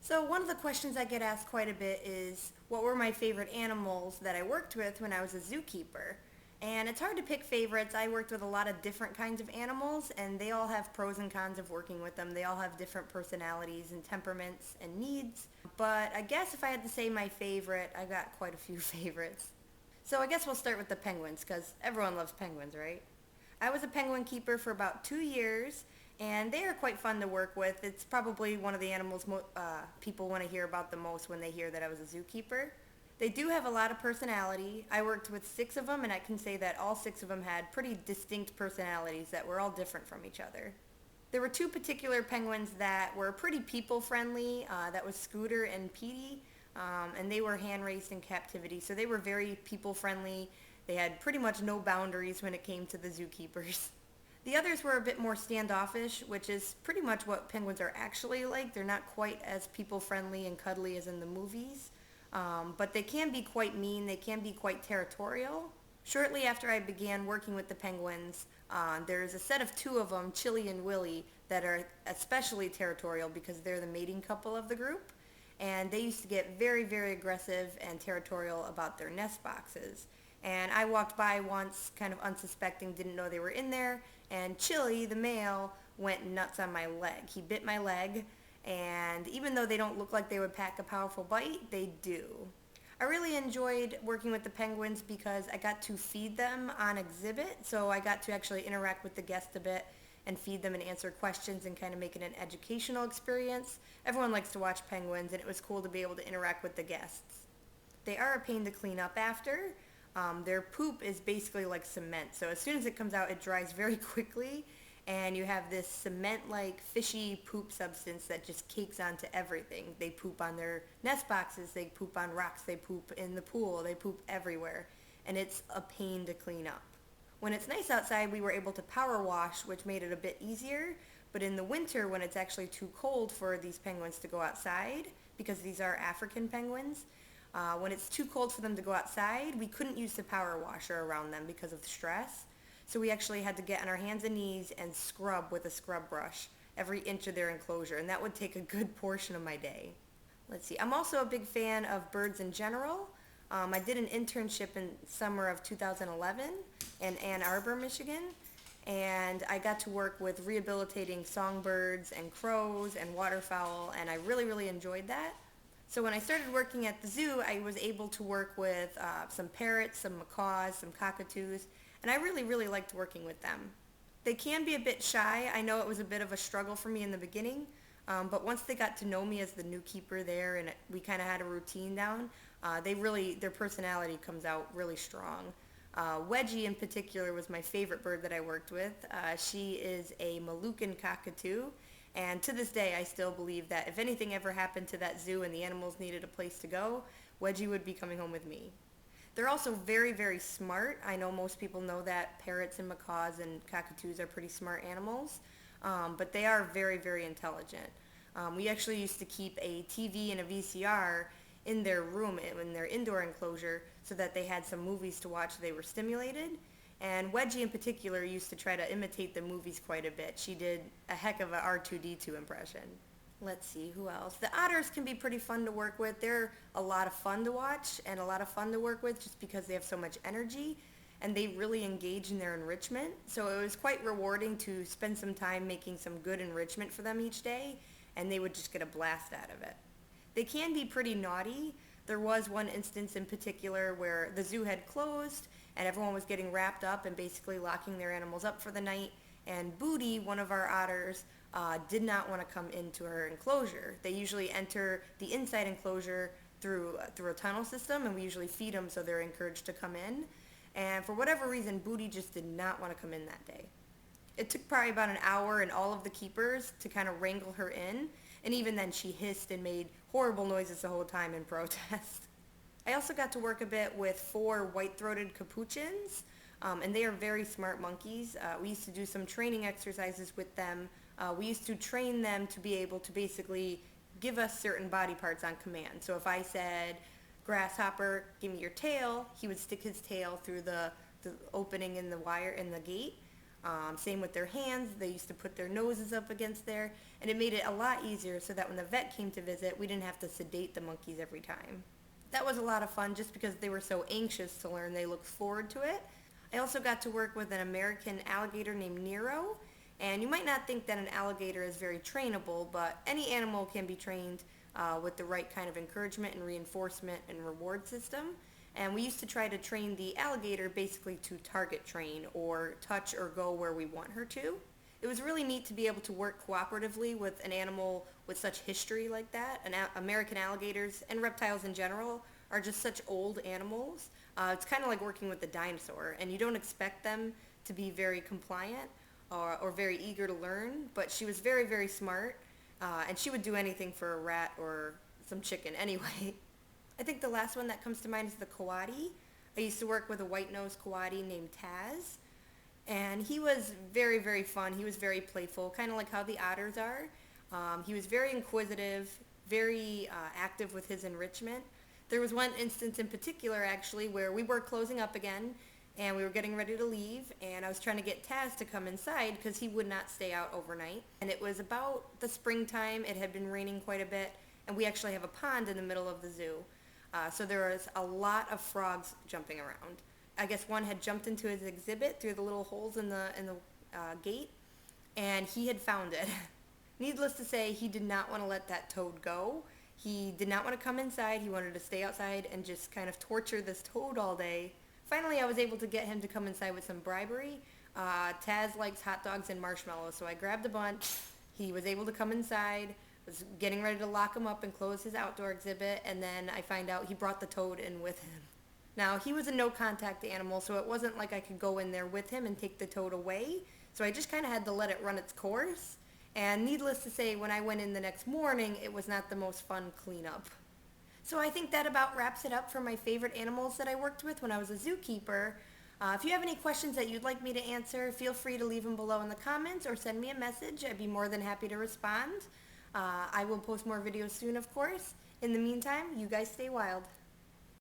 So one of the questions I get asked quite a bit is, what were my favorite animals that I worked with when I was a zookeeper? And it's hard to pick favorites. I worked with a lot of different kinds of animals, and they all have pros and cons of working with them. They all have different personalities and temperaments and needs. But I guess if I had to say my favorite, I got quite a few favorites. So I guess we'll start with the penguins, because everyone loves penguins, right? I was a penguin keeper for about 2 years, and they are quite fun to work with. It's probably one of the animals people want to hear about the most when they hear that I was a zookeeper. They do have a lot of personality. I worked with 6 of them, and I can say that all 6 of them had pretty distinct personalities that were all different from each other. There were 2 particular penguins that were pretty people-friendly. That was Scooter and Petey, and they were hand-raised in captivity, so they were very people-friendly. They had pretty much no boundaries when it came to the zookeepers. The others were a bit more standoffish, which is pretty much what penguins are actually like. They're not quite as people-friendly and cuddly as in the movies, but they can be quite mean. They can be quite territorial. Shortly after I began working with the penguins, there's a set of 2 of them, Chili and Willie, that are especially territorial because they're the mating couple of the group. And they used to get very, very aggressive and territorial about their nest boxes. And I walked by once, kind of unsuspecting, didn't know they were in there, and Chili, the male, went nuts on my leg. He bit my leg, and even though they don't look like they would pack a powerful bite, they do. I really enjoyed working with the penguins because I got to feed them on exhibit, so I got to actually interact with the guests a bit and feed them and answer questions and kind of make it an educational experience. Everyone likes to watch penguins, and it was cool to be able to interact with the guests. They are a pain to clean up after. Their poop is basically like cement, so as soon as it comes out, it dries very quickly, and you have this cement-like fishy poop substance that just cakes onto everything. They poop on their nest boxes, they poop on rocks, they poop in the pool, they poop everywhere, and it's a pain to clean up. When it's nice outside, we were able to power wash, which made it a bit easier, but in the winter, when it's actually too cold for these penguins to go outside, because these are African penguins, when it's too cold for them to go outside, we couldn't use the power washer around them because of the stress. So we actually had to get on our hands and knees and scrub with a scrub brush every inch of their enclosure, and that would take a good portion of my day. Let's see, I'm also a big fan of birds in general. I did an internship in summer of 2011 in Ann Arbor, Michigan, and I got to work with rehabilitating songbirds and crows and waterfowl, and I really, really enjoyed that. So when I started working at the zoo, I was able to work with some parrots, some macaws, some cockatoos, and I really, really liked working with them. They can be a bit shy. I know it was a bit of a struggle for me in the beginning, but once they got to know me as the new keeper there and we kind of had a routine down, their personality comes out really strong. Wedgie in particular was my favorite bird that I worked with. She is a Moluccan cockatoo. And to this day, I still believe that if anything ever happened to that zoo and the animals needed a place to go, Wedgie would be coming home with me. They're also very, very smart. I know most people know that parrots and macaws and cockatoos are pretty smart animals, but they are very, very intelligent. We actually used to keep a TV and a VCR in their room, in their indoor enclosure, so that they had some movies to watch. They were stimulated. And Wedgie in particular used to try to imitate the movies quite a bit. She did a heck of a R2-D2 impression. Let's see, who else? The otters can be pretty fun to work with. They're a lot of fun to watch and a lot of fun to work with just because they have so much energy and they really engage in their enrichment. So it was quite rewarding to spend some time making some good enrichment for them each day, and they would just get a blast out of it. They can be pretty naughty. There was one instance in particular where the zoo had closed and everyone was getting wrapped up and basically locking their animals up for the night. And Booty, one of our otters, did not want to come into her enclosure. They usually enter the inside enclosure through a tunnel system, and we usually feed them so they're encouraged to come in. And for whatever reason, Booty just did not want to come in that day. It took probably about an hour and all of the keepers to kind of wrangle her in, and even then she hissed and made horrible noises the whole time in protest. I also got to work a bit with 4 white-throated capuchins, and they are very smart monkeys. We used to do some training exercises with them. We used to train them to be able to basically give us certain body parts on command. So if I said, "Grasshopper, give me your tail," he would stick his tail through the opening in the wire in the gate. Same with their hands. They used to put their noses up against there, and it made it a lot easier so that when the vet came to visit, we didn't have to sedate the monkeys every time. That was a lot of fun just because they were so anxious to learn. They looked forward to it. I also got to work with an American alligator named Nero, and you might not think that an alligator is very trainable, but any animal can be trained with the right kind of encouragement and reinforcement and reward system. And we used to try to train the alligator basically to target train or touch or go where we want her to. It was really neat to be able to work cooperatively with an animal with such history like that. American alligators and reptiles in general are just such old animals. It's kind of like working with a dinosaur, and you don't expect them to be very compliant or very eager to learn, but she was very, very smart, and she would do anything for a rat or some chicken anyway. I think the last one that comes to mind is the coati. I used to work with a white-nosed coati named Taz, and he was very, very fun. He was very playful, kind of like how the otters are. He was very inquisitive, very active with his enrichment. There was one instance in particular, actually, where we were closing up again, and we were getting ready to leave, and I was trying to get Taz to come inside because he would not stay out overnight. And it was about the springtime. It had been raining quite a bit, and we actually have a pond in the middle of the zoo. So there was a lot of frogs jumping around. I guess one had jumped into his exhibit through the little holes in the gate, and he had found it. Needless to say, he did not want to let that toad go. He did not want to come inside. He wanted to stay outside and just kind of torture this toad all day. Finally, I was able to get him to come inside with some bribery. Taz likes hot dogs and marshmallows, so I grabbed a bunch. He was able to come inside, was getting ready to lock him up and close his outdoor exhibit, and then I find out he brought the toad in with him. Now, he was a no-contact animal, so it wasn't like I could go in there with him and take the toad away, so I just kind of had to let it run its course. And needless to say, when I went in the next morning, it was not the most fun cleanup. So I think that about wraps it up for my favorite animals that I worked with when I was a zookeeper. If you have any questions that you'd like me to answer, feel free to leave them below in the comments or send me a message. I'd be more than happy to respond. I will post more videos soon, of course. In the meantime, you guys stay wild.